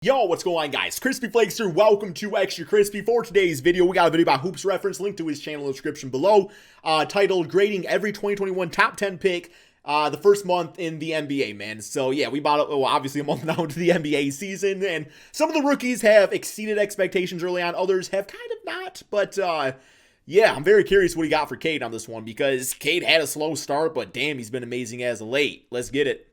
Yo, what's going on, guys? Crispy Flakes here. Welcome to Extra Crispy. For today's video, we got a video by Hoops Reference, link to his channel in the description below, titled Grading Every 2021 Top 10 Pick, the first month in the NBA, man. So, yeah, we bought, obviously a month now into the NBA season, and some of the rookies have exceeded expectations early on. Others have kind of not, but, yeah, I'm very curious what he got for Cade on this one, because Cade had a slow start, but damn, he's been amazing as of late. Let's get it.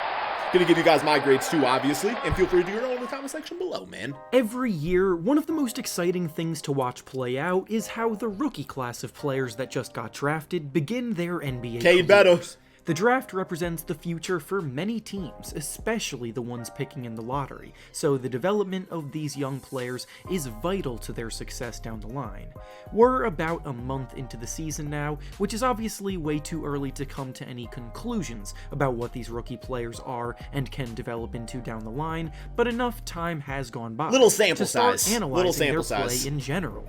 Gonna give you guys my grades too, obviously, and feel free to do your own in the comment section below, man. Every year, one of the most exciting things to watch play out is how the rookie class of players that just got drafted begin their NBA Cade careers. The draft represents the future for many teams, especially the ones picking in the lottery, so the development of these young players is vital to their success down the line. We're about a month into the season now, which is obviously way too early to come to any conclusions about what these rookie players are and can develop into down the line, but enough time has gone by Little sample to start size. analyzing their play in general.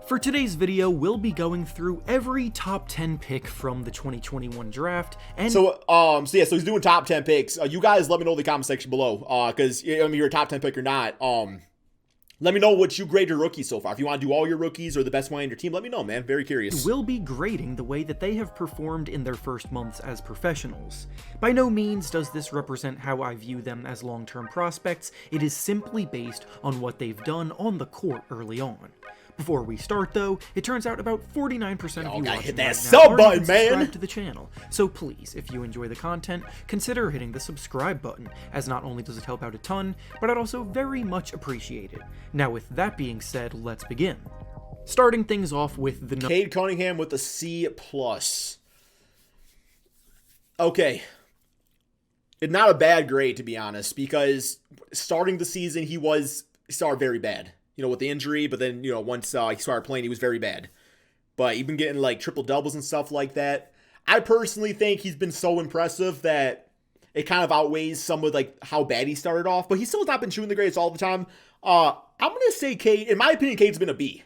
For today's video, we'll be going through every top 10 pick from the 2021 draft, and so he's doing top 10 picks. You guys let me know in the comment section below, because I mean, you're a top 10 pick or not. Let me know what you grade your rookies so far. If you want to do all your rookies or the best one on your team, let me know, man. Very curious. We'll be grading the way that they have performed in their first months as professionals. By no means does this represent how I view them as long-term prospects. It is simply based on what they've done on the court early on. Before we start, though, it turns out about 49% of you watching hit that right sub now button, aren't even man. subscribed to the channel. So please, if you enjoy the content, consider hitting the subscribe button, as not only does it help out a ton, but I'd also very much appreciate it. Now, with that being said, let's begin. Starting things off with the Cade Cunningham with a C+. Okay. It's not a bad grade, to be honest, because starting the season, he started very bad. You know, with the injury, but then, you know, once he started playing, he was very bad. But he's been getting, like, triple-doubles and stuff like that. I personally think he's been so impressive that it kind of outweighs some of, like, how bad he started off. But he still has not been shooting the greatest all the time. I'm going to say Cade, in my opinion, Cade's been a B.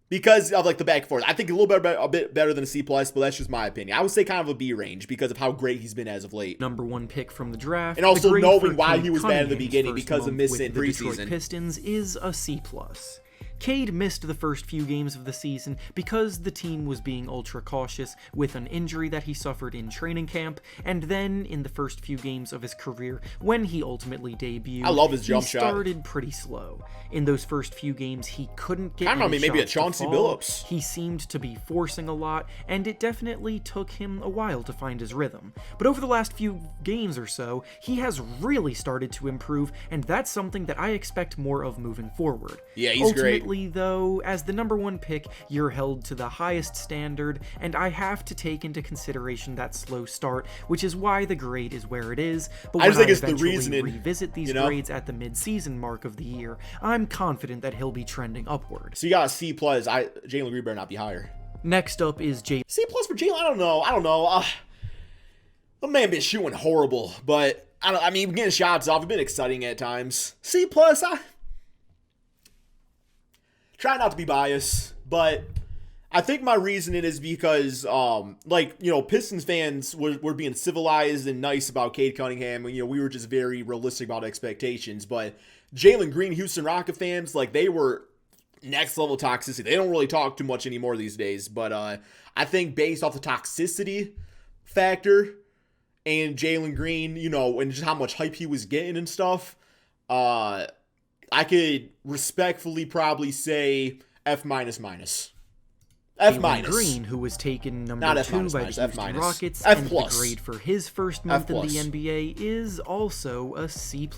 Because of, like, the back and forth. I think a bit better than a C+, but that's just my opinion. I would say kind of a B range because of how great he's been as of late. Number one pick from the draft. And also knowing why Cade he was bad in the Cunningham's beginning first because of month missing with the Detroit preseason. Pistons is a C+. Cade missed the first few games of the season because the team was being ultra cautious with an injury that he suffered in training camp, and then in the first few games of his career when he ultimately debuted, I love his jump shot. He started pretty slow. In those first few games, he couldn't get any maybe a shots Chauncey to fall. Billups. He seemed to be forcing a lot, and it definitely took him a while to find his rhythm. But over the last few games or so, he has really started to improve, and that's something that I expect more of moving forward. Yeah, he's great. Ultimately, though, as the number one pick, you're held to the highest standard, and I have to take into consideration that slow start, which is why the grade is where it is. But when I think it's the eventually reasoning, revisit these grades at the mid-season mark of the year, I'm confident that he'll be trending upward. So you got a C+. Jalen Green better not be higher. Next up is Jalen. C+ for Jalen? I don't know. The man been shooting horrible, but I mean, getting shots off, it's been exciting at times. C+, try not to be biased, but I think my reasoning is because, like, you know, Pistons fans were being civilized and nice about Cade Cunningham, and, you know, we were just very realistic about expectations, but Jalen Green, Houston Rocket fans, like, they were next level toxicity. They don't really talk too much anymore these days, but I think based off the toxicity factor and Jalen Green, you know, and just how much hype he was getting and stuff, I could respectfully probably say F-. F-. Green, who was taken number 2 by the Houston Rockets, F+. and the grade for his first month in the NBA is also a C+.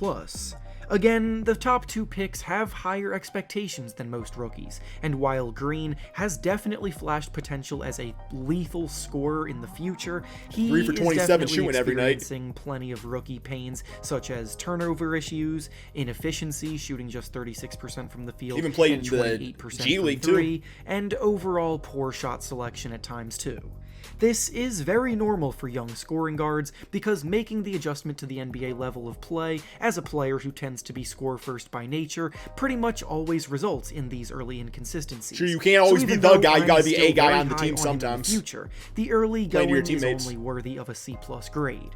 Again, the top two picks have higher expectations than most rookies, and while Green has definitely flashed potential as a lethal scorer in the future, he 3 for 27 is definitely shooting every night. experiencing plenty of rookie pains, such as turnover issues, inefficiency, shooting just 36% from the field, even played and in the 28% G from League three, too, and overall poor shot selection at times too. This is very normal for young scoring guards because making the adjustment to the NBA level of play as a player who tends to be score first by nature pretty much always results in these early inconsistencies. Sure, you can't always be the guy, you gotta be a guy on the team sometimes. The early going is only worthy of a C+ grade.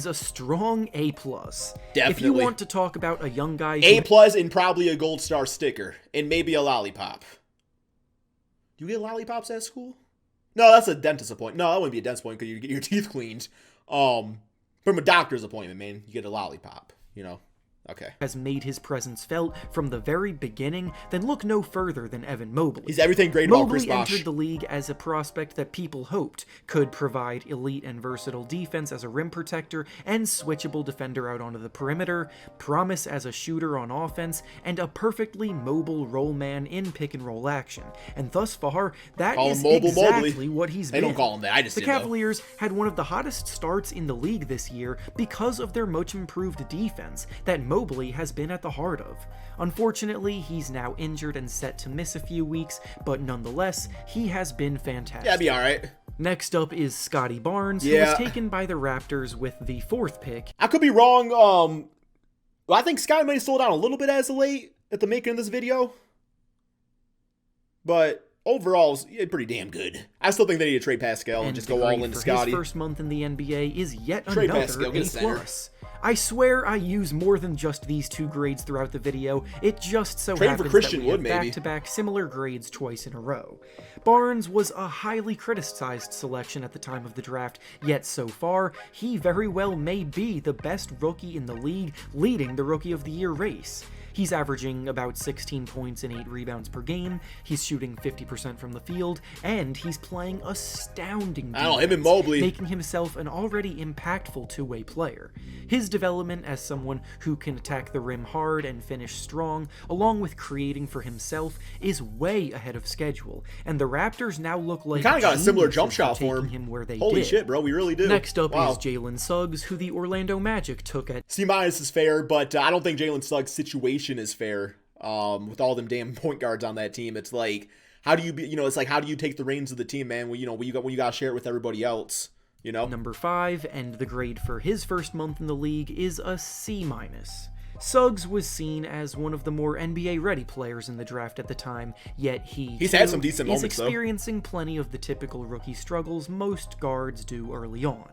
is a strong A+. Definitely. If you want to talk about a young guy... A+ and probably a gold star sticker. And maybe a lollipop. Do you get lollipops at school? No, that's a dentist appointment. No, that wouldn't be a dentist appointment because you get your teeth cleaned. From a doctor's appointment, man. You get a lollipop, you know? Okay. Has made his presence felt from the very beginning, then look no further than Evan Mobley. He's everything great about Chris Mobley Bosh. entered the league as a prospect that people hoped could provide elite and versatile defense as a rim protector and switchable defender out onto the perimeter, promise as a shooter on offense, and a perfectly mobile roll man in pick and roll action. And thus far, that is exactly what he's been. They don't call him that. I just The Cavaliers had one of the hottest starts in the league this year because of their much improved defense that Mobley has been at the heart of. Unfortunately, he's now injured and set to miss a few weeks, but nonetheless, he has been fantastic. Yeah, be alright. Next up is Scottie Barnes, who was taken by the Raptors with the 4th pick. I could be wrong. I think Scottie might have slowed down a little bit as of late at the making of this video. But overall, it's pretty damn good. I still think they need to trade Pascal and just go all into Scottie. His first month in the NBA is yet Trade another Pascal, A+. I swear I use more than just these 2 grades throughout the video. It just so happens that we have back-to-back similar grades twice in a row. Barnes was a highly criticized selection at the time of the draft, yet so far, he very well may be the best rookie in the league, leading the Rookie of the Year race. He's averaging about 16 points and 8 rebounds per game, he's shooting 50% from the field, and he's playing astounding defense, him and Mobley, making himself an already impactful two-way player. His development as someone who can attack the rim hard and finish strong, along with creating for himself, is way ahead of schedule, and the Raptors now look like we kind of got a similar jump shot for him where they Holy did. shit, bro, we really do. Next up is Jalen Suggs, who the Orlando Magic took at C- is fair, but I don't think Jalen Suggs' situation is fair. With all them damn point guards on that team, it's like, how do you be, it's like, how do you take the reins of the team, man? When you got to share it with everybody else, you know? Number 5, and the grade for his first month in the league is a C-. Suggs was seen as one of the more NBA-ready players in the draft at the time, yet he's had some decent moments, though. Experiencing plenty of the typical rookie struggles most guards do early on.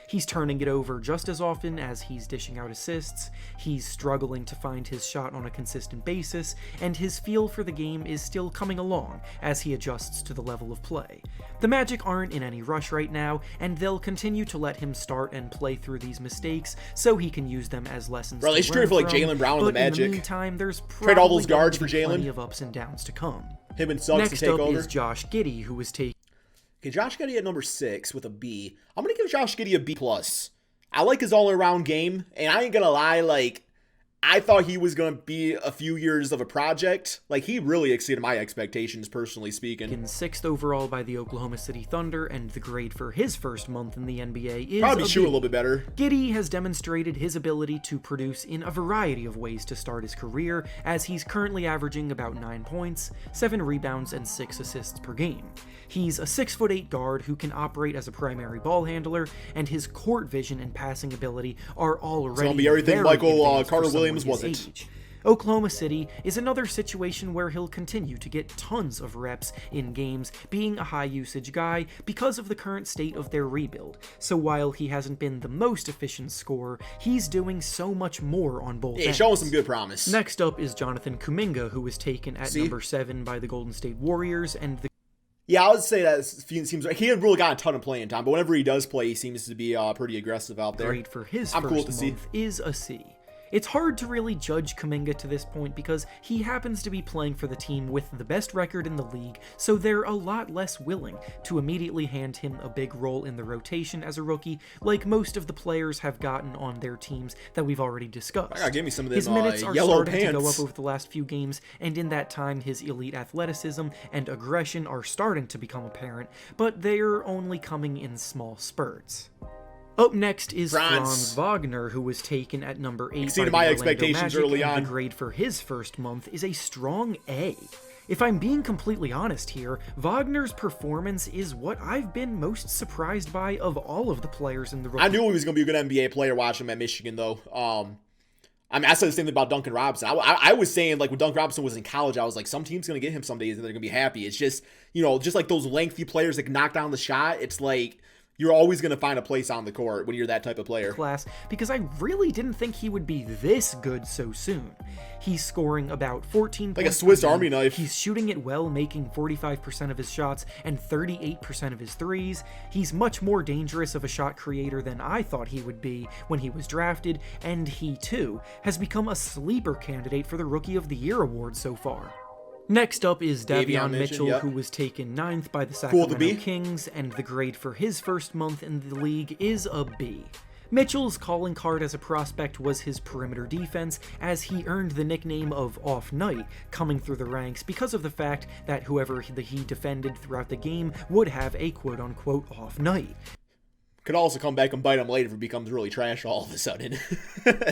He's turning it over just as often as he's dishing out assists, he's struggling to find his shot on a consistent basis, and his feel for the game is still coming along as he adjusts to the level of play. The Magic aren't in any rush right now, and they'll continue to let him start and play through these mistakes so he can use them as lessons. Bro, they should trade for like Jalen Brown and the Magic. In the meantime, there's trade all those guards for Jalen. Plenty of ups and downs to come. Him and Suggs Next to take up over. Is Josh Giddey, who was taken. Okay, Josh Giddey at number 6 with a B. I'm going to give Josh Giddey a B+. I like his all-around game, and I ain't going to lie, like, I thought he was going to be a few years of a project. Like, he really exceeded my expectations, personally speaking. In 6th overall by the Oklahoma City Thunder, and the grade for his first month in the NBA is probably shoot a little bit better. Giddey has demonstrated his ability to produce in a variety of ways to start his career, as he's currently averaging about 9 points, 7 rebounds, and 6 assists per game. He's a 6'8" guard who can operate as a primary ball handler, and his court vision and passing ability are already it's gonna be everything Michael Carter Williams wasn't. Age. Oklahoma City is another situation where he'll continue to get tons of reps in games, being a high-usage guy because of the current state of their rebuild. So while he hasn't been the most efficient scorer, he's doing so much more on both ends. Showing some good promise. Next up is Jonathan Kuminga, who was taken at number 7 by the Golden State Warriors, and the Yeah, I would say that seems like he hasn't really got a ton of playing time, but whenever he does play, he seems to be pretty aggressive out there. grade for his first month is a C. It's hard to really judge Kuminga to this point because he happens to be playing for the team with the best record in the league, so they're a lot less willing to immediately hand him a big role in the rotation as a rookie, like most of the players have gotten on their teams that we've already discussed. I gotta give me some of them, his minutes are yellow starting pants to go up over the last few games, and in that time his elite athleticism and aggression are starting to become apparent, but they're only coming in small spurts. Up next is Franz Wagner, who was taken at number 8 exceeded by my the expectations Magic, early and on. The grade for his first month is a strong A. If I'm being completely honest here, Wagner's performance is what I've been most surprised by of all of the players in the rookie. I knew he was going to be a good NBA player watching him at Michigan, though. I mean, I said the same thing about Duncan Robinson. I was saying, like, when Duncan Robinson was in college, I was like, some team's going to get him some days and they're going to be happy. It's just, you know, just like those lengthy players that can knock down the shot. It's like, you're always going to find a place on the court when you're that type of player. Class, because I really didn't think he would be this good so soon. He's scoring about 14 like points a Swiss per game. Army knife. He's shooting it well, making 45% of his shots and 38% of his threes. He's much more dangerous of a shot creator than I thought he would be when he was drafted, and he, too, has become a sleeper candidate for the Rookie of the Year award so far. Next up is Davion Mitchell, yep. who was taken 9th by the Sacramento B. Kings, and the grade for his first month in the league is a B. Mitchell's calling card as a prospect was his perimeter defense, as he earned the nickname of Off Night coming through the ranks because of the fact that whoever he defended throughout the game would have a quote-unquote off night. Could also come back and bite him later if it becomes really trash all of a sudden.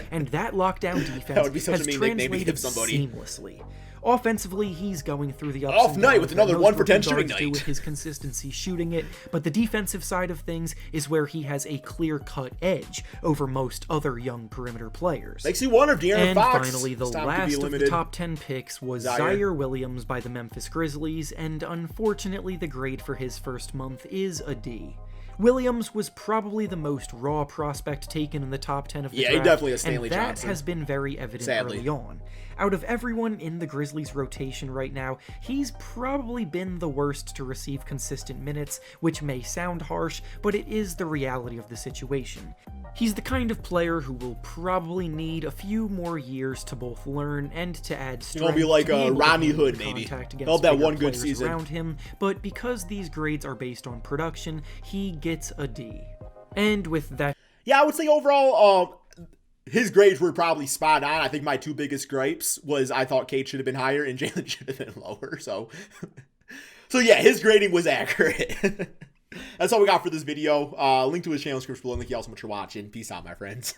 And that lockdown defense That would be such has a mean nickname to translated give somebody. seamlessly. Offensively, he's going through the ups Off and night downs with that another most 1 for 10 rookie shooting guards do night. with his consistency shooting it, but the defensive side of things is where he has a clear-cut edge over most other young perimeter players. Makes you wonder if De'Aaron And Fox finally, the is time to be last of the limited. top 10 picks was Ziaire. Ziaire Williams by the Memphis Grizzlies, and unfortunately the grade for his first month is a D. Williams was probably the most raw prospect taken in the top 10 of the Yeah, draft, he definitely has Stanley and that Johnson. has been very evident Sadly. early on. Out of everyone in the Grizzlies' rotation right now, he's probably been the worst to receive consistent minutes, which may sound harsh, but it is the reality of the situation. He's the kind of player who will probably need a few more years to both learn and to add strength. He'll be like to a able to Rodney handle Hood, maybe. contact He'll have against that bigger one good players season. around him, but because these grades are based on production, he gets a D. And with that, Yeah, I would say overall, his grades were probably spot on. I think my 2 biggest gripes was I thought Cade should have been higher and Jalen should have been lower. So yeah, his grading was accurate. That's all we got for this video. Link to his channel in the description below. Thank you all so much for watching. Peace out, my friends.